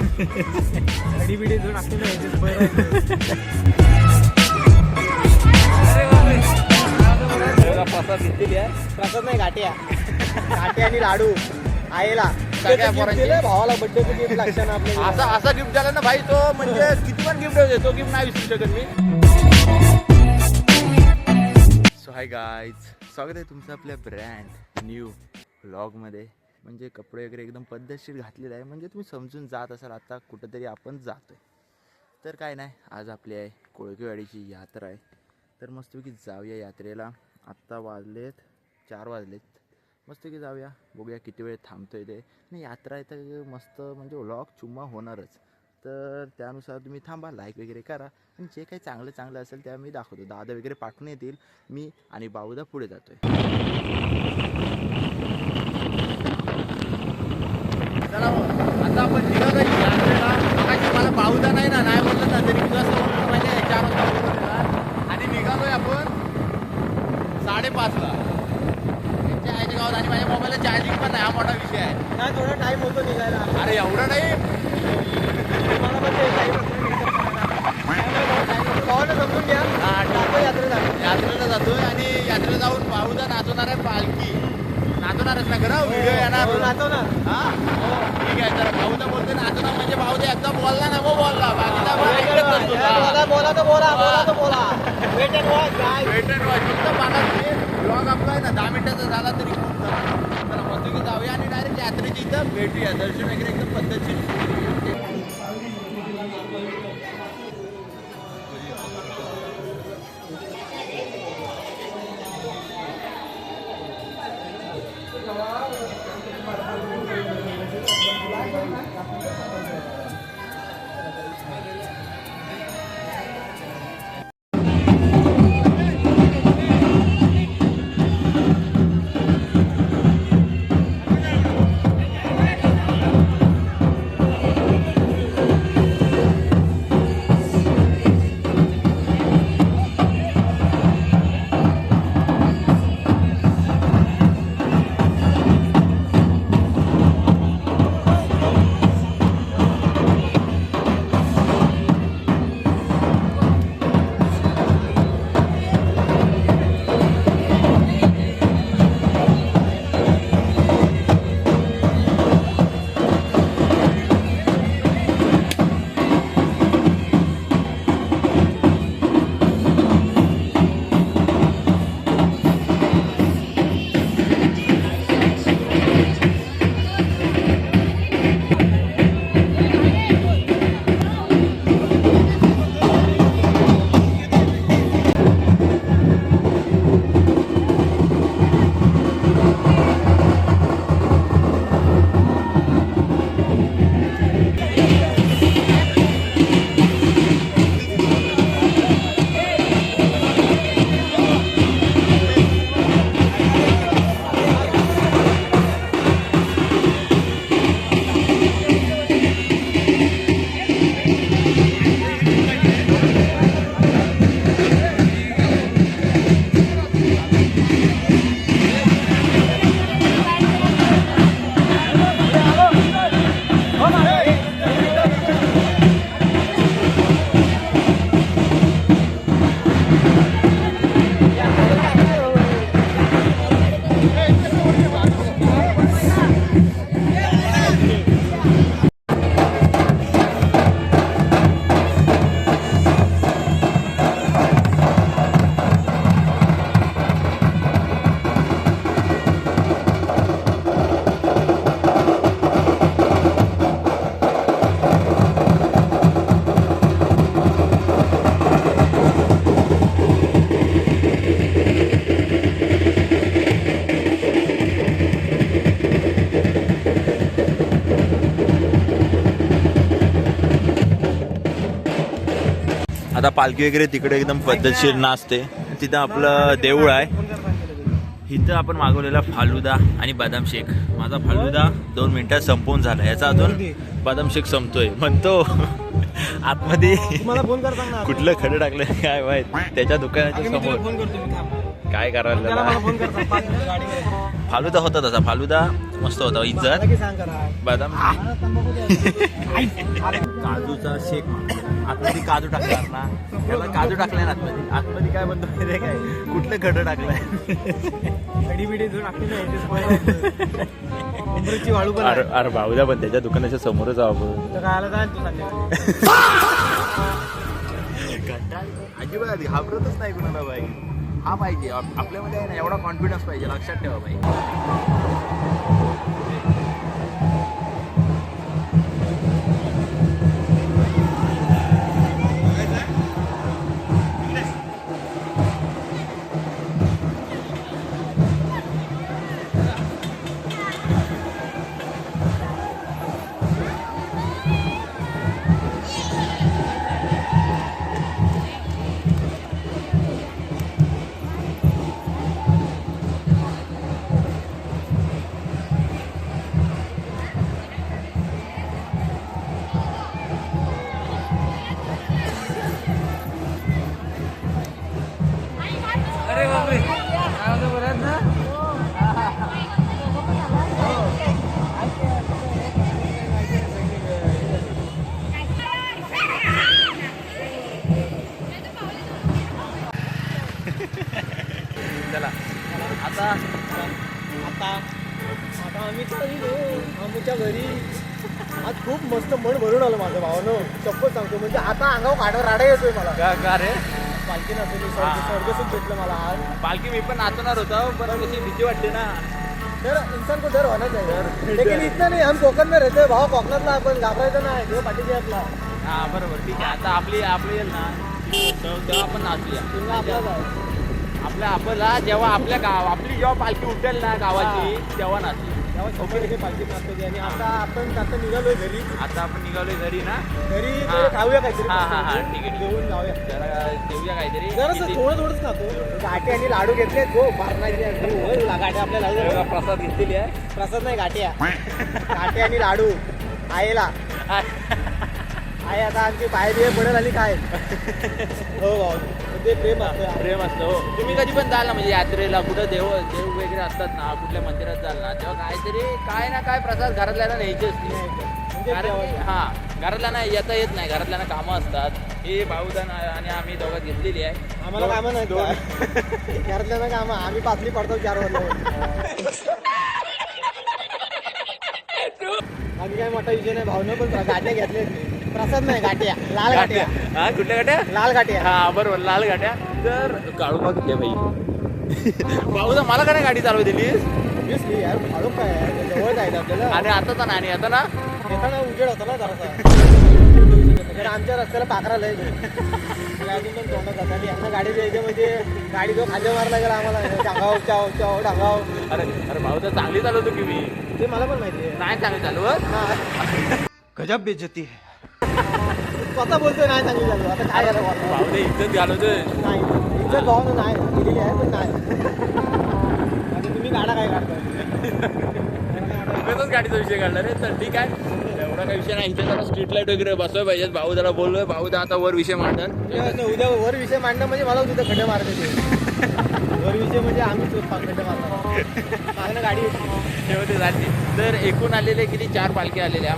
गाडी बिडी जो टाकते ना याच्यात बरं प्रसाद नाही गाठ्या गाठ्या आणि लाडू आईला भावाला बड्डेचं गिफ्ट लागतं ना आपल्याला. असा गिफ्ट द्याला ना भाई तो म्हणजे किती पण गिफ्ट देतो गिफ्ट नाही विसरू शकत मी. सो हाय गाईज, स्वागत आहे तुमचं आपल्या ब्रँड न्यू व्लॉगमध्ये. म्हणजे कपडे वगैरे एकदम पद्धतशीर घातलेले आहे, म्हणजे तुम्ही समजून जात असाल आता कुठंतरी आपण जातोय. तर काय नाही, आज आपली आहे कोळकेवाडीची यात्रा आहे. तर मस्तपैकी जाऊया यात्रेला. आत्ता वाजलेत 4 वाजलेत. मस्तपैकी जाऊया, बघूया किती वेळ थांबतोय ते. आणि यात्रा आहे तर मस्त म्हणजे व्लॉग चुम्मा होणारच. तर त्यानुसार तुम्ही थांबा, लाईक वगैरे करा आणि जे काही चांगलं चांगलं असेल त्या मी दाखवतो. दादा वगैरे पाठवून येतील, मी आणि बाऊदा पुढे जातोय. चला आता आपण निघत आहे यात्रेला. मला बाऊदा नाही ना, नाही बोललं ना तरी कसं म्हणजे 4 वाजता आणि निघालोय आपण 5:30ला त्यांच्या आईच्या गावात. आणि माझ्या मोबाईलला चार्जिंग पण नाही, हा मोठा विषय आहे. नाही थोडा टाइम होतो निघायला. अरे एवढं नाही, मला पण ते टाइम भावाला समजून घ्या. यात्रेला जातोय आणि यात्रेला जाऊन बाऊदा नाचवणार आहे. पालखी नाचवणारच ना खरं, व्हिडिओ येणार नाचव ना. हा ठीक आहे. तर बाऊदा बोलतोय नाचवणार म्हणजे बाऊदा एकदा बोलला ना मग बोलला, बाकीचा बोला तर बोला. Wait and watch guy. Wait and watch. फक्त बघा तुम्ही ब्लॉग आपला आहे ना 10 मिनिटाचा झाला तरी खूप झाला. तर मस्तपैकी जाऊया आणि डायरेक्ट यात्रेची इथं भेटूया. दर्शन वगैरे एकदम पद्धतशीर. आता पालखी वगैरे तिकडे एकदम पद्धतशीर नाचते. तिथं आपलं देऊळ आहे. इथं आपण मागवलेला फालुदा आणि बदाम शेक. माझा फालुदा 2 मिनिटात संपवून झाला, याचा अजून बदाम शेक संपतोय. म्हणतो आतमध्ये कुठलं खडं टाकलं काय माहित त्याच्या दुकानाच्या समोर. काय करायला फालुदा होता तसा, फालुदा मस्त होता. इज्जत की सांग करा बदाम काजूचा शेक. आतमध्ये काजू टाकणार ना, त्याला काजू टाकलाय ना आतमध्ये. आतमध्ये काय म्हणतो माहिती काय, कुठलं खडं टाकलंय. कडी बिडी जो टाकली नाही वाळू पण अरे भाऊदा, पण त्याच्या दुकानाच्या समोरच आहो आपण. खायला जाय तू सांगितलं अजिबात घाबरतच नाही कुणाला बाई. हा पाहिजे आपल्यामध्ये आहे ना, एवढा कॉन्फिडन्स पाहिजे, लक्षात ठेवा बाई. चला आता आता आता आम्ही चाललो आमच्या घरी. आज खूप मस्त मन भरून आलं माझं भावानं, चप्पल सांगतो. म्हणजे आता अंगावर काढा राडा येतोय मला. का रे पालखी नाचवली, स्वर्गसुख भेटलं मला आज. पालखी मी पण नाचणार होतो, पण कशी भीती वाटते ना. तर इंसान को डर होना चाहिए, लेकिन इतना नहीं. हम कोकण में रहते भाव, कोकणातला आपण घाबरायचं नाही. देव पाठीशी आपला. हा बरोबर, ठीक आहे. आता आपली येईल ना तेव्हा आपण नाचूया. तुला आपलाच आहे. आपल्याला जेव्हा आपली जेव्हा पालखी उठेल ना गावाची, तेव्हा नाचू. तेव्हा शंभर पालखी नाचतो. आणि आता निघालोय घरी. आता आपण निघालोय घरी ना, घरी हा. खाऊया काहीतरी. हा ठीक आहे. जेवून जाऊया. जरा देऊया काहीतरी. जरासं थोडंच खातो. गाठी आणि लाडू घेतले. हो मारणाची गाठी आपल्या लाडू. प्रसाद घेतलेली आहे. प्रसाद नाही, गाठ्या. गाठी आणि लाडू आईला. आई आता आमची पाय बिये पडेल आणि काय. हो भाऊ, ते प्रेम असतं. प्रेम असतं. हो, तुम्ही कधी पण जाल ना, म्हणजे यात्रेला कुठं देव वगैरे असतात ना, कुठल्या मंदिरात जाल ना, तेव्हा काहीतरी काय ना काय प्रसाद घरातल्याला न्यायचे असते. म्हणजे कारण घरातल्यांना येता येत नाही, घरातल्यांना कामं असतात. हे भाऊदान आणि आम्ही दोघात घेतलेली आहे. आम्हाला कामं नाही घरातल्या कामं. आम्ही पाचली पडतो 4 वाजता. आम्ही काय मोठा विषय नाही. भावनं पण गाठ्या घेतल्या. प्रसाद नाही, गाठ्या. लाल गाठ्या. हा कुठल्या गाठ्या? लाल गाठ्या. हा बरोबर, लाल गाठ्या. तर काढून बघते भाई. भाऊदा मला काय गाडी चालवू दिलीस? ऑब्विसली यार, काढू काय आहे, जवळ जायचं आपल्याला. आणि आता ना, आणि आता ना येताना उजेड होता ना जरासा. तर आमच्या रस्त्याला पाखरा लय अजून पण तोंडात जातात. यांना गाडी द्यायची म्हणजे गाडी जो खाली मारला गेला आम्हाला. डांगाव चाव चाव डांगाव. अरे भाऊदा चांगली चालवतो की मी. ते मला पण माहिती आहे. नाही चांगली चालवत. गजब बेइज्जती है. स्वतः बोलतोय नाही चांगली चालू. आता काय झालं भाऊदा इज्जत घालवतोय. नाही, इज्जत भावना नाही दिलेली आहे, पण नाही. आता तुम्ही गाडा काय काढताय? कसंच गाडीचा विषय काढला रे. तर ठीक आहे, एवढा काही विषय नाही. इथे जरा स्ट्रीट लाईट वगैरे बसवाय पाहिजेत. भाऊ जरा बोललोय, भाऊ आता वर विषय मांडन. उद्या वर विषय मांडणं म्हणजे मला तिथं खड्डे मारते ते. वर विषय म्हणजे आम्हीच खड्डे मारतो. मागणं गाडी शेवटी झाली. तर एकूण आलेले किती 4 पालख्या आलेल्या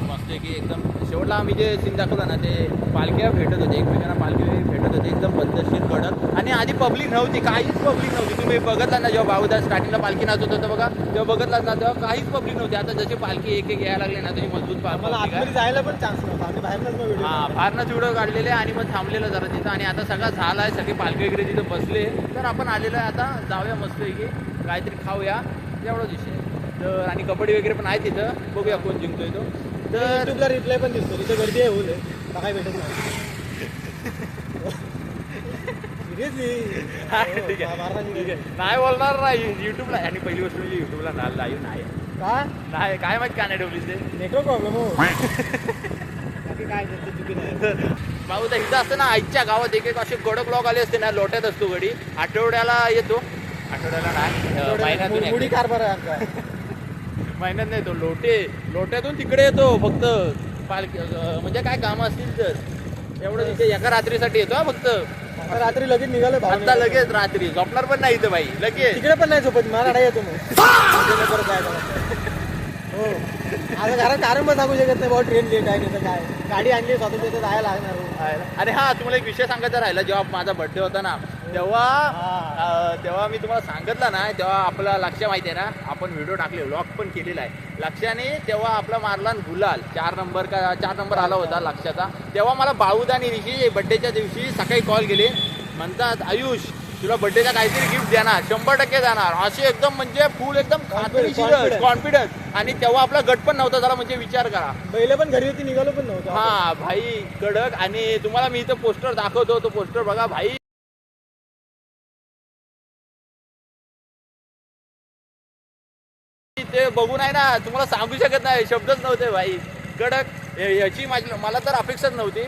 मस्त की एकदम. शेवटला आम्ही जे सीन दाखवलं ना, ते पालख्या भेटत होते एकमेकांना. पालखी भेटत होते एकदम पद्धतशीर कडक. आणि आधी पब्लिक नव्हती, काहीच पब्लिक नव्हती. तुम्ही बघतला ना, जेव्हा भाऊदा स्टार्टिंगला पालखी नाचत होतं बघा, तेव्हा बघतलाच ना, तेव्हा काहीच पब्लिक नव्हती. आता जशी पालखी एक यायला लागले ना, तशी मजबूत मला आतमध्ये जायला पण चान्स नव्हता. आम्ही बाहेरच व्हिडिओ. हा फारनच व्हिडिओ काढलेले आणि मग थांबलेलं जरा तिथं. आणि आता सगळं झालं आहे, सगळी पालखी वगैरे तिथं बसले. तर आपण आलेलो आहे. आता जाऊया मस्त की काहीतरी खाऊया, एवढाच विषय. तर आणि कबड्डी वगैरे पण आहे तिथं. बघूया कोण जिंकतोय तो. तर युट्यूबला रिप्लाय पण दिसतो. तिथे गर्दी आहे होईल, काय भेटत नाही. सिरियसली ठीक आहे. नाही बोलणार नाही युट्यूबला. आणि पहिली गोष्ट म्हणजे युट्यूबला लाईव्ह नाही काय काय माहिती का नाही ठेवली ते नेटवर्क प्रॉब्लेम हो. बाकी काय चुकी नाही. भाऊ तर इथं असतं ना, आईच्या गावात एक असे कडक ब्लॉग आले असते ना, लोट्यात असतो गडी. आठवड्याला येतो. आठवड्याला नाही, महिन्यातून मुडी कारभार आहे आमचा. महिन्यात नाही. तो लोट्यातून तिकडे येतो फक्त पालखी म्हणजे काय कामं असतील तर. एवढं तिथे एका रात्रीसाठी येतो हा फक्त. आता रात्री लगेच निघालो भाऊ आता लगेच रात्री झोपणार पण नाही इथं बाई लगेच. तिकडे पण नाही झोपत मला रडा येतो मग परत जायचं. हो आता घरात कारण पण सांगू शकत नाही भाऊ ट्रेन लेट आहे तिथं काय गाडी आणली स्वतः तिथं जायला लागणार. अरे हा तुम्हाला एक विषय सांगायचा राहिला. जेव्हा माझा बर्थडे होता ना तेव्हा मी तुम्हाला सांगितलं ना, तेव्हा आपला लक्ष माहिती आहे ना, आपण व्हिडिओ टाकले व्लॉग पण केलेला आहे लक्षाने. तेव्हा आपला मारला गुलाल 4 नंबर आला होता लक्षाचा. तेव्हा मला बाळूदानी दिवशी बड्डेच्या दिवशी सकाळी कॉल केले, म्हणतात आयुष तुला बड्डेचा काहीतरी गिफ्ट देणार 100% जाणार असे एकदम म्हणजे फुल एकदम कॉन्फिडन्स. आणि तेव्हा आपला गट पण नव्हता झाला म्हणजे विचार करा. पहिले पण घरी होती निघालो पण नव्हतं. हा भाई कडक. आणि तुम्हाला मी इथं पोस्टर दाखवतो, तो पोस्टर बघा भाई. ते बघून आहे ना तुम्हाला सांगू शकत नाही, शब्दच नव्हते भाई कडक. याची मला तर अपेक्षाच नव्हती,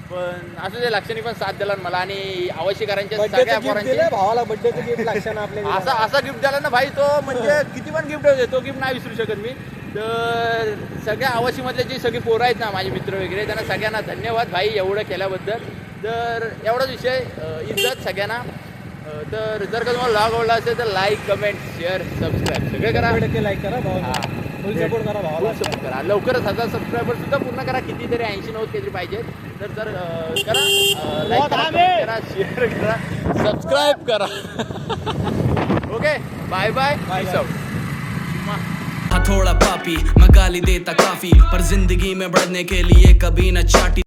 पण असं ते लक्षणी पण साथ दिला मला. आणि आवश्यकारांच्या सगळ्या पोरांची भावाला बड्डेचं गिफ्ट लक्षानं आपल्या असा गिफ्ट दिला ना भाई तो, म्हणजे किती पण गिफ्ट होते तो गिफ्ट नाही विसरू शकत मी. तर सगळ्या आवश्यकमधले जे सगळे पोरं आहेत ना माझे मित्र वगैरे, त्यांना सगळ्यांना धन्यवाद भाई एवढं केल्याबद्दल. तर एवढाच विषय, इज्जत सगळ्यांना. तर जर का तुम्हाला व्लॉग आवडला असेल तर लाईक कमेंट शेअर सबस्क्राईब सगळे करा. लाईक करा भावाला, फुल सपोर्ट करा भावाला, सपोर्ट करा. लवकरच 1000 सबस्क्रायबर सुद्धा पूर्ण करा. कितीतरी 80-90 काहीतरी पाहिजे. तर करा, लाईक करा, comment करा, शेअर करा, सबस्क्राईब करा. Okay bye bye. Peace out. थोड़ा पापी मैं गाली देता काफी, पर जिंदगी में बढ़ने के लिए कभी न चाटी.